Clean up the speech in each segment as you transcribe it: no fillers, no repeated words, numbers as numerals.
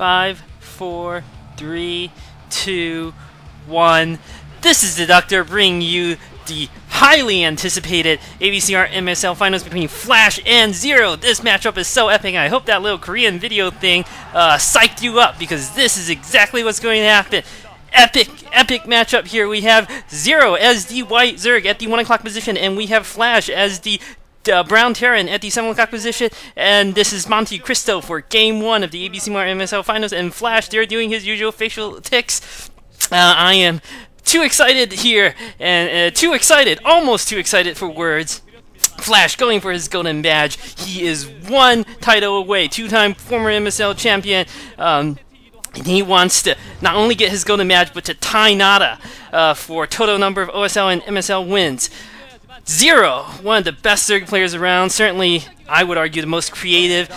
5, 4, 3, 2, 1. This is Deducter bringing you the highly anticipated ABCMart MSL finals between Flash and Zero. This matchup is so epic. I hope that little Korean video thing psyched you up, because this is exactly what's going to happen. Epic matchup here. We have Zero as the white Zerg at the 1 o'clock position, and we have Flash as the brown Terran at the 7 o'clock position, and this is Monte Cristo for Game 1 of the ABCMart MSL finals, and Flash, they're doing his usual facial tics. I am too excited here, and almost too excited for words. Flash going for his golden badge. He is one title away, two-time former MSL champion. And he wants to not only get his golden badge, but to tie Nada for total number of OSL and MSL wins. Zero, one of the best Zerg players around, certainly I would argue the most creative.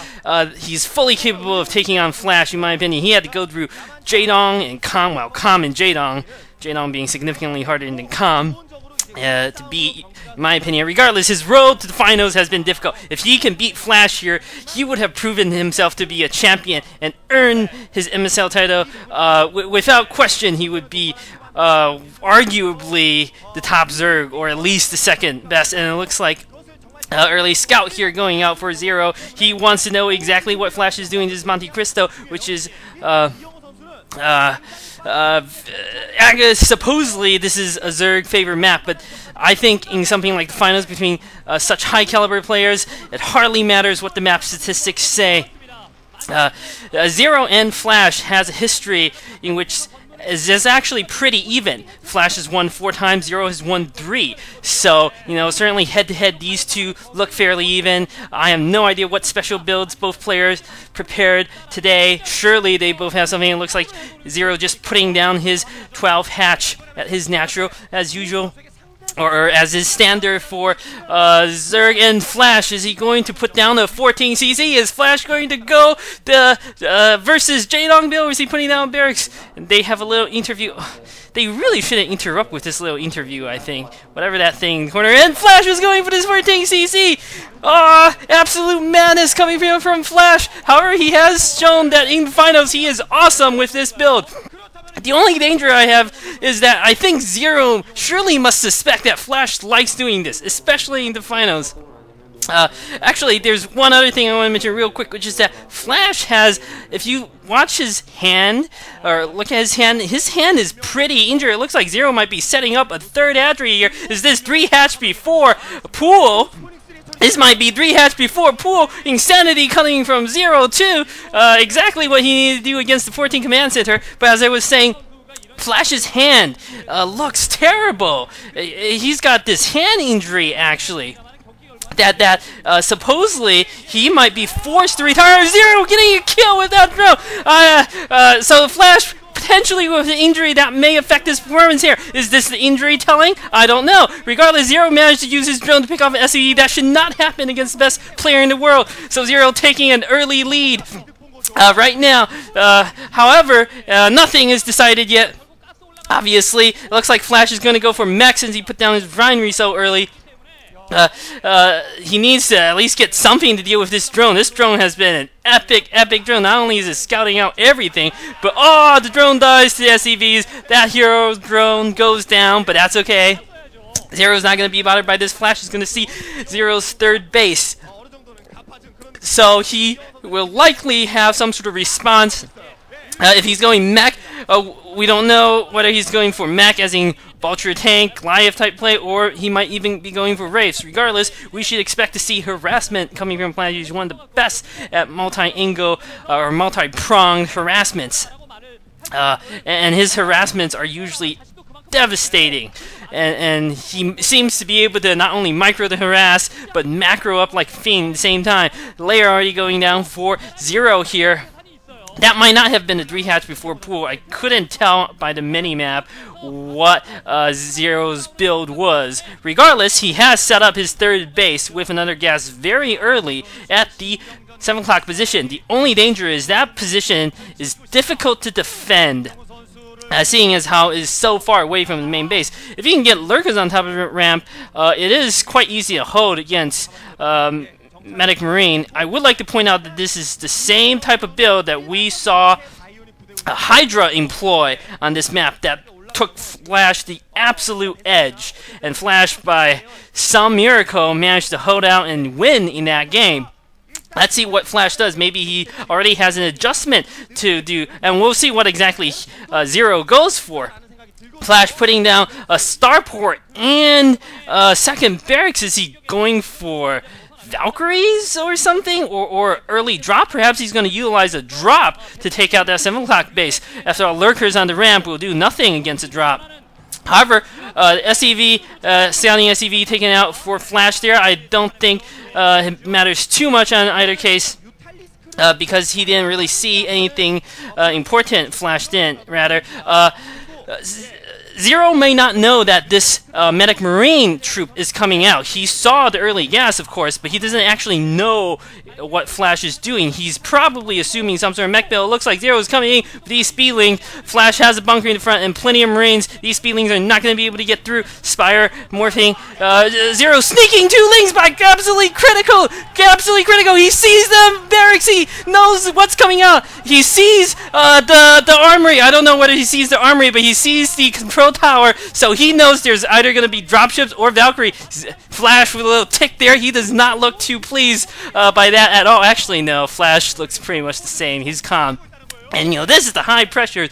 He's fully capable of taking on Flash, in my opinion. He had to go through Jaedong and Com, well, Com and Jaedong being significantly harder than Com to beat, in my opinion. Regardless, his road to the finals has been difficult. If he can beat Flash here, he would have proven himself to be a champion and earn his MSL title. Without question, he would be arguably the top Zerg, or at least the second best, and it looks like early scout here going out for Zero. He wants to know exactly what Flash is doing. This is Monte Cristo, which is supposedly this is a Zerg favorite map, but I think in something like the finals between such high caliber players, it hardly matters what the map statistics say. Zero and Flash has a history in which is actually pretty even. Flash has won 4 times, Zero has won 3. So, you know, certainly head-to-head, these two look fairly even. I have no idea what special builds both players prepared today. Surely they both have something. It looks like Zero just putting down his 12 hatch at his natural, as usual. Or as is standard for Zerg. And Flash, is he going to put down a 14cc? Is Flash going to go versus Jaedong build, or is he putting down barracks? And they have a little interview. They really shouldn't interrupt with this little interview, I think. Whatever that thing in the corner. And Flash is going for this 14cc! Absolute madness coming from Flash. However, he has shown that in the finals he is awesome with this build. The only danger I have is that I think Zero surely must suspect that Flash likes doing this, especially in the finals. Actually, there's one other thing I want to mention real quick, which is that Flash has, if you watch his hand, or look at his hand is pretty injured. It looks like Zero might be setting up a third hatchery here. Is this 3 hatch before Pool? This might be 3 hatch before Pool. Insanity coming from Zero too. Exactly what he needed to do against the 14 command center. But as I was saying, Flash's hand looks terrible. He's got this hand injury, actually, that supposedly he might be forced to retire. Zero getting a kill with that drone. So Flash potentially with an injury that may affect his performance here. Is this the injury telling? I don't know. Regardless, Zero managed to use his drone to pick off an SUE. That should not happen against the best player in the world. So Zero taking an early lead right now. However, nothing is decided yet. Obviously, it looks like Flash is going to go for mech since he put down his refinery so early. He needs to at least get something to deal with this drone. This drone has been an epic drone. Not only is it scouting out everything, but the drone dies to the SCVs. That hero drone goes down, but that's okay. Zero's not going to be bothered by this. Flash is going to see Zero's third base. So he will likely have some sort of response. If he's going mech, we don't know whether he's going for mech as in Vulture tank, Goliath type play, or he might even be going for Wraiths. Regardless, we should expect to see harassment coming from Planet. He's one of the best at multi-angle or multi-pronged harassments. And his harassments are usually devastating. And he seems to be able to not only micro the harass, but macro up like a fiend at the same time. Layer already going down for Zero here. That might not have been a 3 hatch before Pool. I couldn't tell by the minimap what Zero's build was. Regardless, he has set up his third base with another gas very early at the 7 o'clock position. The only danger is that position is difficult to defend, seeing as how it is so far away from the main base. If you can get lurkers on top of the ramp, it is quite easy to hold against Medic Marine. I would like to point out that this is the same type of build that we saw Hydra employ on this map that took Flash the absolute edge, and Flash, by some miracle, managed to hold out and win in that game. Let's see what Flash does. Maybe he already has an adjustment to do, and we'll see what exactly Zero goes for. Flash putting down a starport and second barracks. Is he going for Valkyries or something, or early drop? Perhaps he's going to utilize a drop to take out that 7 o'clock base. After all, lurkers on the ramp will do nothing against a drop. However, SEV, Sounding SEV taken out for Flash there. I don't think it matters too much on either case, because he didn't really see anything important. Flash didn't, rather. Zero may not know that this Medic Marine troop is coming out. He saw the early gas, of course, but he doesn't actually know what Flash is doing. He's probably assuming some sort of mech build. It looks like Zero is coming in with these speedlings. Flash has a bunker in the front and plenty of Marines. These speedlings are not going to be able to get through. Spire morphing. Zero sneaking 2 lings back. Absolutely critical. Absolutely critical. He sees them barracks. He knows what's coming out. He sees the armory. I don't know whether he sees the armory, but he sees the control tower, so he knows there's either going to be dropships or Valkyrie. Flash with a little tick there. He does not look too pleased by that at all. Actually, no. Flash looks pretty much the same. He's calm. And, you know, this is the high-pressure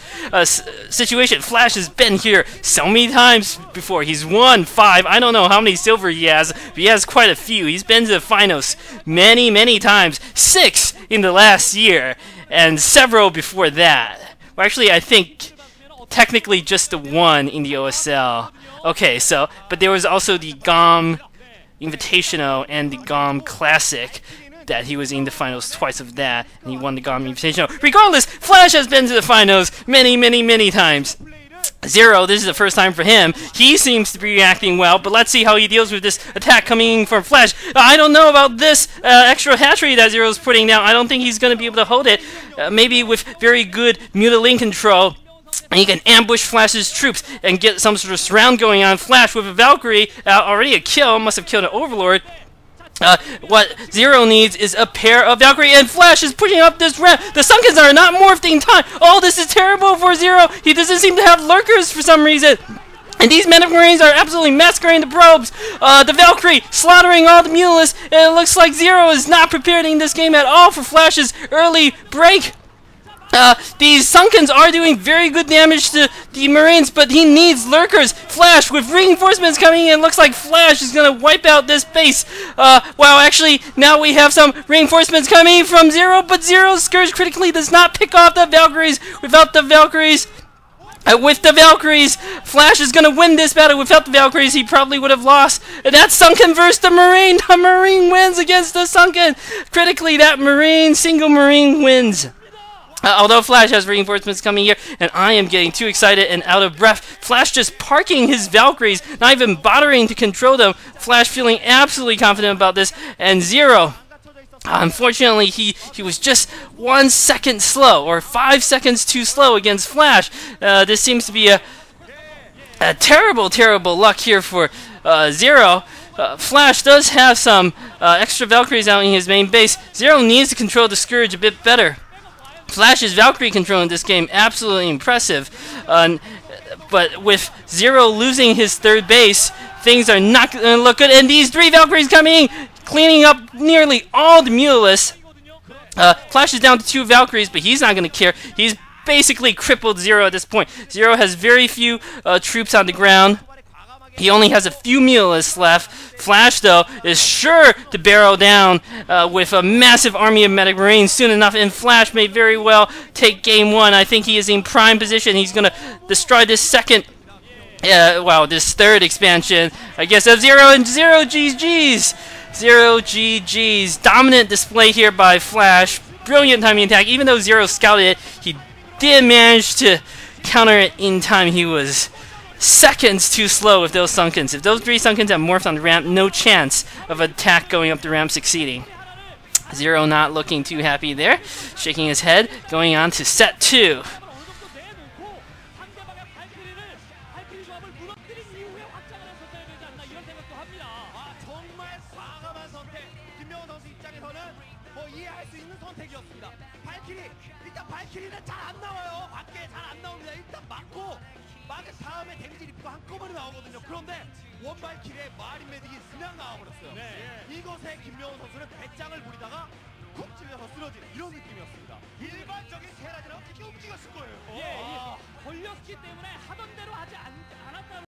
situation. Flash has been here so many times before. He's won 5. I don't know how many silver he has, but he has quite a few. He's been to the finals many, many times. 6 in the last year, and several before that. Well, actually, I think technically just the 1 in the OSL. Okay, so, but there was also the GOM Invitational and the GOM Classic that he was in the finals twice of that, and he won the GOM Invitational. Regardless, Flash has been to the finals many, many, many times. Zero, this is the first time for him. He seems to be reacting well, but let's see how he deals with this attack coming from Flash. I don't know about this extra hatchery that Zero's putting down. I don't think he's going to be able to hold it. Maybe with very good mutilating control, and he can ambush Flash's troops and get some sort of surround going on. Flash with a Valkyrie, already a kill, must have killed an Overlord. What Zero needs is a pair of Valkyrie, and Flash is pushing up this ramp. The Sunkens are not morphed in time. Oh, this is terrible for Zero. He doesn't seem to have lurkers for some reason. And these Medic Marines are absolutely massacring the probes. The Valkyrie slaughtering all the Mutalists. And it looks like Zero is not prepared in this game at all for Flash's early break. These Sunkens are doing very good damage to the Marines, but he needs lurkers. Flash with reinforcements coming in. Looks like Flash is going to wipe out this base. Wow, actually, now we have some reinforcements coming from Zero, but Zero's Scourge critically does not pick off the Valkyries. Without the Valkyries, Flash is going to win this battle. Without the Valkyries, he probably would have lost. And that's Sunken versus the Marine. The Marine wins against the Sunken. Critically, that single Marine wins. Although Flash has reinforcements coming here, and I am getting too excited and out of breath. Flash just parking his Valkyries, not even bothering to control them. Flash feeling absolutely confident about this, and Zero, unfortunately, he was just 1 second slow, or 5 seconds too slow against Flash. This seems to be a terrible, terrible luck here for Zero. Flash does have some extra Valkyries out in his main base. Zero needs to control the Scourge a bit better. Flash's Valkyrie control in this game, absolutely impressive. But with Zero losing his 3rd base, things are not going to look good. And these 3 Valkyries coming in, cleaning up nearly all the Mutalists. Flash is down to 2 Valkyries, but he's not going to care. He's basically crippled Zero at this point. Zero has very few troops on the ground. He only has a few Mutalists left. Flash, though, is sure to barrel down with a massive army of Medic Marines soon enough, and Flash may very well take game 1. I think he is in prime position. He's going to destroy this this 3rd expansion, I guess, of Zero and Zero GG's. Zero GG's. Dominant display here by Flash. Brilliant timing attack. Even though Zero scouted it, he did manage to counter it in time. He was seconds too slow with those Sunkens. If those 3 Sunkens have morphed on the ramp, no chance of attack going up the ramp succeeding. Zero not looking too happy there, shaking his head, going on to set 2. 이해할 수 있는 선택이었습니다. 발키리 일단 발키리는 잘 안 나와요. 밖에 잘 안 나옵니다. 일단 막은 다음에 데미지 리프가 한꺼번에 나오거든요. 그런데 원발키리에 마린 메딕이 그냥 나와버렸어요. 네. 이것에 김명훈 선수는 배짱을 부리다가 쿡 찔려서 쓰러진 이런 느낌이었습니다. 일반적인 테라지랑 어떻게 움직였을 거예요. 예, 걸렸기 때문에 하던 대로 하지 않았다는